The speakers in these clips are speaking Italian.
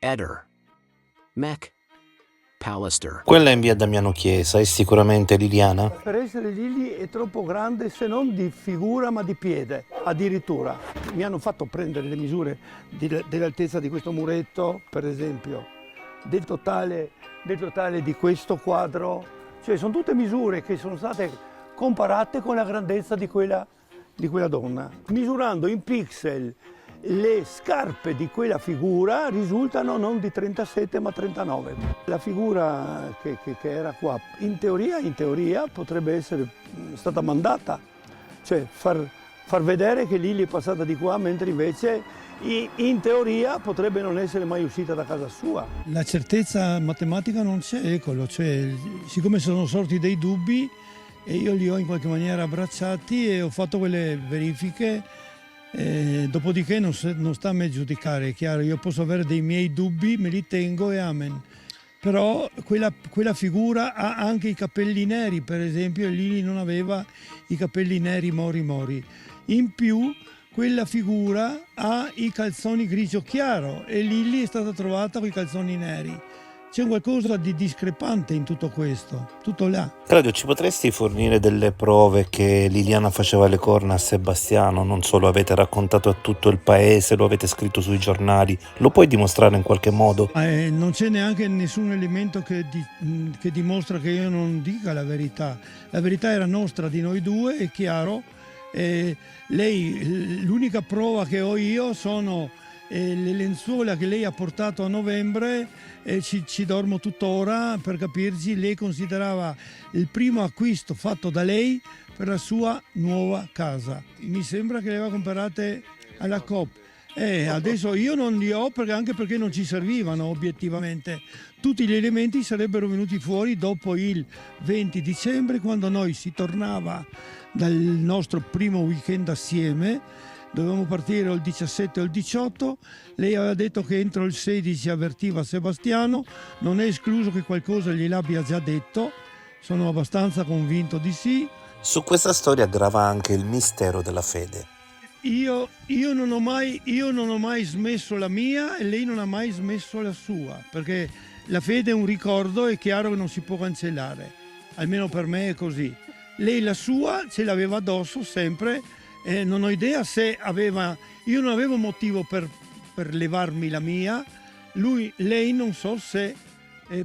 Eder. Mech. Pallister. Quella in via Damiano Chiesa è sicuramente Liliana? Per essere Lili è troppo grande, se non di figura ma di piede, addirittura. Mi hanno fatto prendere le misure dell'altezza di questo muretto, per esempio, del totale di questo quadro. Cioè sono tutte misure che sono state comparate con la grandezza di quella donna. Misurando in pixel le scarpe di quella figura risultano non di 37 ma 39. La figura che era qua in teoria potrebbe essere stata mandata, cioè far vedere che Lili è passata di qua, mentre invece in teoria potrebbe non essere mai uscita da casa sua. La certezza matematica non c'è, eccolo, cioè, siccome sono sorti dei dubbi e io li ho in qualche maniera abbracciati e ho fatto quelle verifiche. Dopodiché non sta a me giudicare, è chiaro, io posso avere dei miei dubbi, me li tengo e amen. Però quella figura ha anche i capelli neri, per esempio, e Lili non aveva i capelli neri mori. In più quella figura ha i calzoni grigio chiaro e Lili è stata trovata con i calzoni neri. C'è qualcosa di discrepante in tutto questo, tutto là. Claudio, ci potresti fornire delle prove che Liliana faceva le corna a Sebastiano? Non solo avete raccontato a tutto il paese, lo avete scritto sui giornali, lo puoi dimostrare in qualche modo? Non c'è neanche nessun elemento che dimostra che io non dica la verità. La verità era nostra, di noi due, è chiaro. L'unica prova che ho io sono le lenzuola che lei ha portato a novembre, ci dormo tuttora, per capirci. Lei considerava il primo acquisto fatto da lei per la sua nuova casa. Mi sembra che le aveva comprate alla Coop. Adesso io non li ho anche perché non ci servivano obiettivamente. Tutti gli elementi sarebbero venuti fuori dopo il 20 dicembre, quando noi si tornava dal nostro primo weekend assieme. Dovevamo partire il 17 o il 18, lei aveva detto che entro il 16 avvertiva Sebastiano, non è escluso che qualcosa gliel'abbia già detto, sono abbastanza convinto di sì. Su questa storia grava anche il mistero della fede. Io non ho mai smesso la mia e lei non ha mai smesso la sua, perché la fede è un ricordo, è chiaro che non si può cancellare, almeno per me è così. Lei la sua ce l'aveva addosso sempre. Non ho idea se io non avevo motivo per levarmi la mia, lei non so se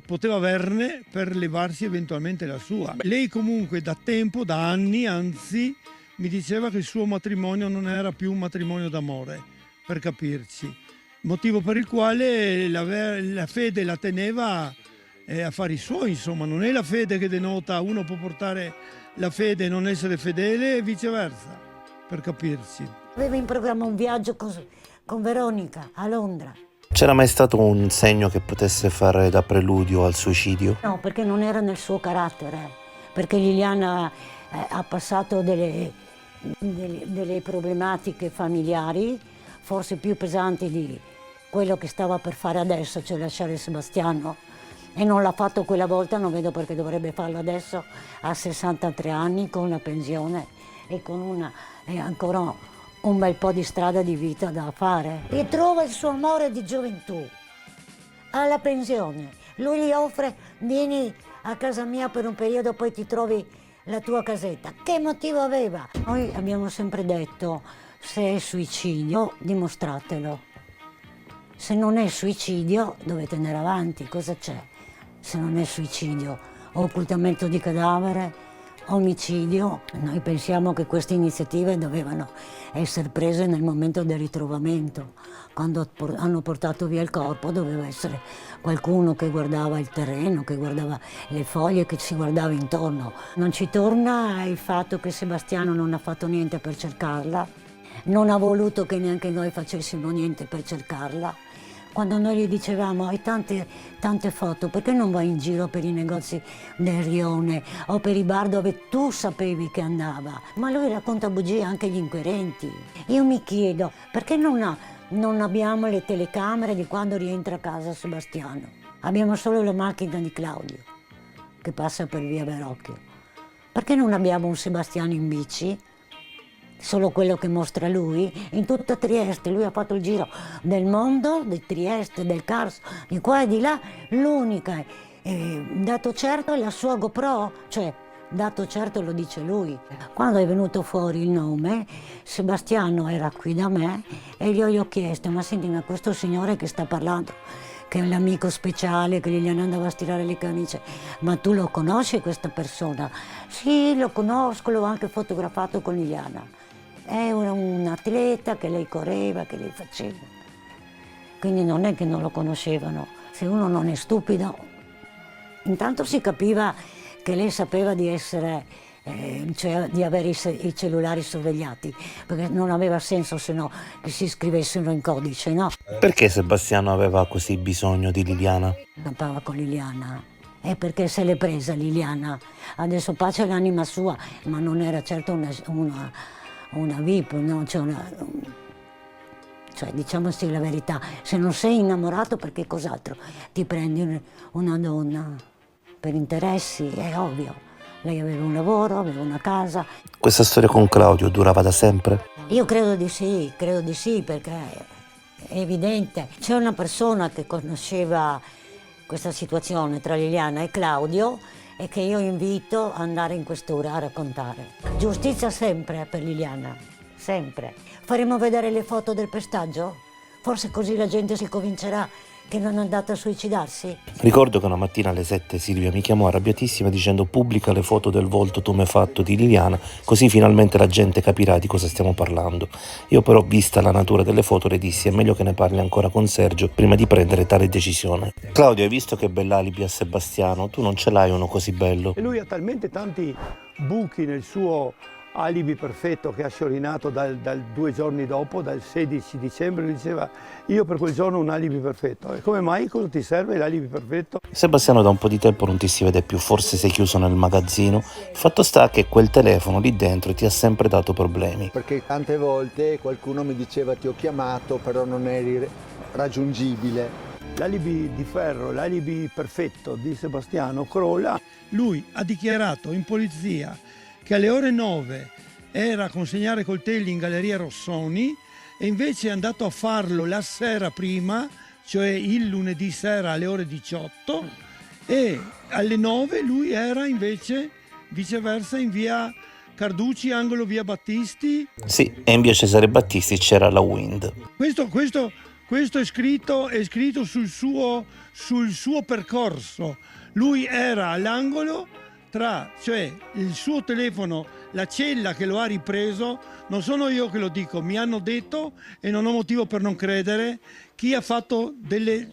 poteva averne per levarsi eventualmente la sua. Lei comunque da tempo, da anni anzi, mi diceva che il suo matrimonio non era più un matrimonio d'amore, per capirci. Motivo per il quale la fede la teneva a fare i suoi, insomma, non è la fede che denota, uno può portare la fede e non essere fedele e viceversa. Per capirsi. Aveva in programma un viaggio con Veronica a Londra. C'era mai stato un segno che potesse fare da preludio al suicidio? No, perché non era nel suo carattere, perché Liliana ha passato delle problematiche familiari, forse più pesanti di quello che stava per fare adesso, cioè lasciare Sebastiano. E non l'ha fatto quella volta, non vedo perché dovrebbe farlo adesso, a 63 anni, con una pensione e con ancora un bel po' di strada di vita da fare. Ritrova il suo amore di gioventù, alla pensione. Lui gli offre, vieni a casa mia per un periodo, poi ti trovi la tua casetta. Che motivo aveva? Noi abbiamo sempre detto, se è suicidio, dimostratelo. Se non è suicidio, dovete andare avanti, cosa c'è? Se non è suicidio, occultamento di cadavere, omicidio. Noi pensiamo che queste iniziative dovevano essere prese nel momento del ritrovamento. Quando hanno portato via il corpo doveva essere qualcuno che guardava il terreno, che guardava le foglie, che si guardava intorno. Non ci torna il fatto che Sebastiano non ha fatto niente per cercarla, non ha voluto che neanche noi facessimo niente per cercarla. Quando noi gli dicevamo hai tante foto, perché non vai in giro per i negozi del Rione o per i bar dove tu sapevi che andava? Ma lui racconta bugie anche agli inquirenti. Io mi chiedo, perché non abbiamo le telecamere di quando rientra a casa Sebastiano? Abbiamo solo la macchina di Claudio, che passa per via Verrocchio. Perché non abbiamo un Sebastiano in bici? solo quello che mostra lui, in tutta Trieste. Lui ha fatto il giro del mondo, di Trieste, del Carso, di qua e di là. L'unica dato certo è la sua GoPro, cioè dato certo lo dice lui. Quando è venuto fuori il nome, Sebastiano era qui da me e gli ho chiesto: ma senti, ma questo signore che sta parlando, che è l'amico speciale, che gli andava a stirare le camicie, ma tu lo conosci questa persona? Sì, lo conosco, l'ho anche fotografato con Liliana. È un atleta che lei correva, che lei faceva. Quindi non è che non lo conoscevano. Se uno non è stupido, intanto si capiva che lei sapeva di essere, cioè di avere i cellulari sorvegliati, perché non aveva senso se no che si scrivessero in codice, no? Perché Sebastiano aveva così bisogno di Liliana? Campava con Liliana. È perché se l'è presa Liliana. Adesso pace l'anima sua, ma non era certo una VIP, no? Cioè, diciamoci la verità, se non sei innamorato, perché cos'altro ti prendi una donna? Per interessi, è ovvio. Lei aveva un lavoro, aveva una casa. Questa storia con Claudio durava da sempre? Io credo di sì, perché è evidente. C'è una persona che conosceva questa situazione tra Liliana e Claudio e che io invito ad andare in quest'ora a raccontare. Giustizia sempre per Liliana, sempre. Faremo vedere le foto del pestaggio? Forse così la gente si convincerà che non è andata a suicidarsi? Ricordo che una mattina alle 7 Silvia mi chiamò arrabbiatissima dicendo: pubblica le foto del volto tu mi hai fatto di Liliana, così finalmente la gente capirà di cosa stiamo parlando. Io però, vista la natura delle foto, le dissi: è meglio che ne parli ancora con Sergio prima di prendere tale decisione. Claudio, hai visto che bell'alibi a Sebastiano? Tu non ce l'hai uno così bello. E lui ha talmente tanti buchi nel suo alibi perfetto che ha sciorinato dal 2 giorni dopo, dal 16 dicembre, lui diceva: io per quel giorno ho un alibi perfetto. E come mai? Cosa ti serve l'alibi perfetto? Sebastiano da un po' di tempo non ti si vede più, forse sei chiuso nel magazzino. Il fatto sta che quel telefono lì dentro ti ha sempre dato problemi. Perché tante volte qualcuno mi diceva: ti ho chiamato, però non eri raggiungibile. L'alibi di ferro, l'alibi perfetto di Sebastiano crolla. Lui ha dichiarato in polizia che alle ore 9 era a consegnare coltelli in Galleria Rossoni e invece è andato a farlo la sera prima, cioè il lunedì sera alle ore 18, e alle 9 lui era invece viceversa in via Carducci, angolo via Battisti. Sì, e in via Cesare Battisti c'era la Wind. Questo è scritto sul suo percorso. Lui era all'angolo cioè il suo telefono, la cella che lo ha ripreso, non sono io che lo dico, mi hanno detto, e non ho motivo per non credere, chi ha fatto delle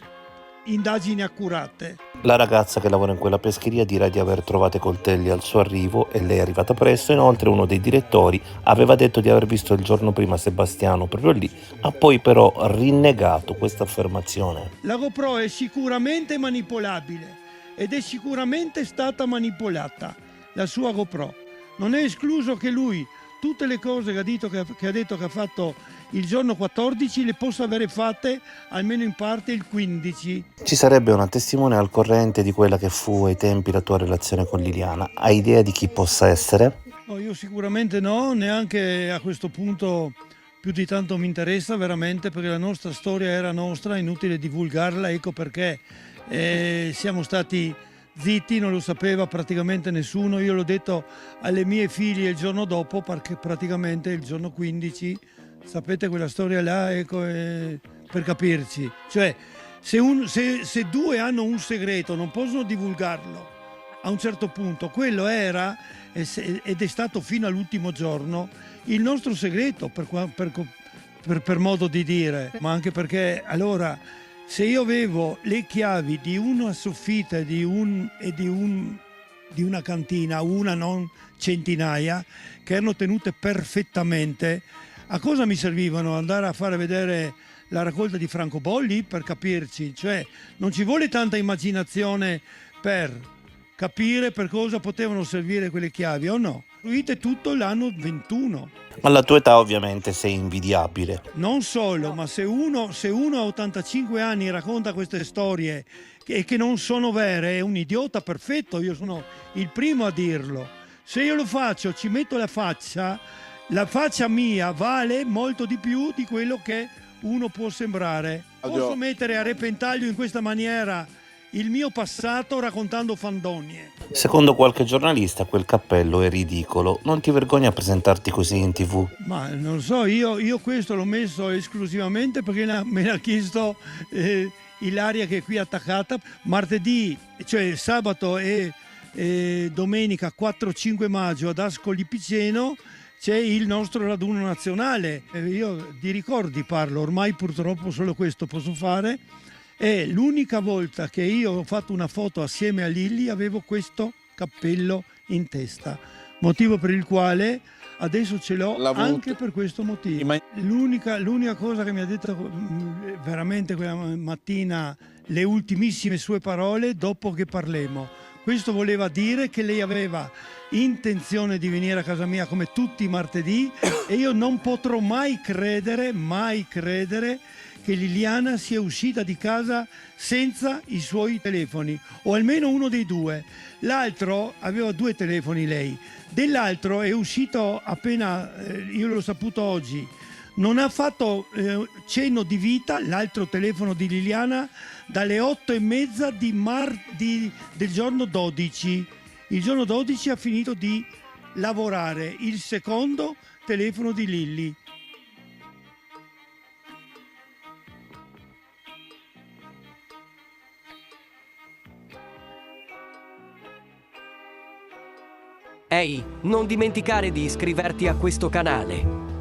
indagini accurate. La ragazza che lavora in quella pescheria dirà di aver trovato i coltelli al suo arrivo e lei è arrivata presto. Inoltre uno dei direttori aveva detto di aver visto il giorno prima Sebastiano proprio lì, ha poi però rinnegato questa affermazione. La GoPro è sicuramente manipolabile ed è sicuramente stata manipolata, la sua GoPro. Non è escluso che lui tutte le cose che ha detto che ha fatto il giorno 14 le possa avere fatte almeno in parte il 15. Ci sarebbe una testimone al corrente di quella che fu ai tempi la tua relazione con Liliana. Hai idea di chi possa essere? No, io sicuramente no, neanche a questo punto più di tanto mi interessa veramente, perché la nostra storia era nostra, è inutile divulgarla, ecco perché siamo stati zitti, non lo sapeva praticamente nessuno. Io l'ho detto alle mie figlie il giorno dopo, perché praticamente il giorno 15, sapete quella storia là, ecco, per capirci. Cioè, se due hanno un segreto non possono divulgarlo a un certo punto. Quello era ed è stato fino all'ultimo giorno il nostro segreto, per modo di dire, ma anche perché allora, se io avevo le chiavi di una soffitta e di una cantina, una non centinaia, che erano tenute perfettamente, a cosa mi servivano? Andare a fare vedere la raccolta di francobolli, per capirci? Cioè, non ci vuole tanta immaginazione per capire per cosa potevano servire quelle chiavi, o no? Costruite tutto l'anno 21. Alla tua età ovviamente sei invidiabile. Non solo, ma se uno a 85 anni racconta queste storie che non sono vere, è un idiota perfetto, io sono il primo a dirlo. Se io lo faccio, ci metto la faccia, La faccia mia vale molto di più di quello che uno può sembrare. Posso mettere a repentaglio in questa maniera il mio passato raccontando fandonie. Secondo qualche giornalista quel cappello è ridicolo. Non ti vergogni a presentarti così in TV? Ma non so, io questo l'ho messo esclusivamente perché me l'ha chiesto Ilaria, che è qui attaccata. Martedì, cioè sabato e domenica 4-5 maggio ad Ascoli Piceno c'è il nostro raduno nazionale. Io di ricordi parlo, ormai purtroppo solo questo posso fare. E l'unica volta che io ho fatto una foto assieme a Lilli avevo questo cappello in testa, motivo per il quale adesso ce l'ho anche per questo motivo. L'unica cosa che mi ha detto veramente quella mattina, le ultimissime sue parole dopo che parlemmo, questo voleva dire che lei aveva intenzione di venire a casa mia come tutti i martedì e io non potrò mai credere che Liliana sia uscita di casa senza i suoi telefoni, o almeno uno dei due. L'altro aveva 2 telefoni lei, dell'altro è uscito appena, io l'ho saputo oggi, non ha fatto cenno di vita, l'altro telefono di Liliana, dalle 8:30 del giorno 12. Il giorno 12 ha finito di lavorare il secondo telefono di Lilli. Ehi, non dimenticare di iscriverti a questo canale.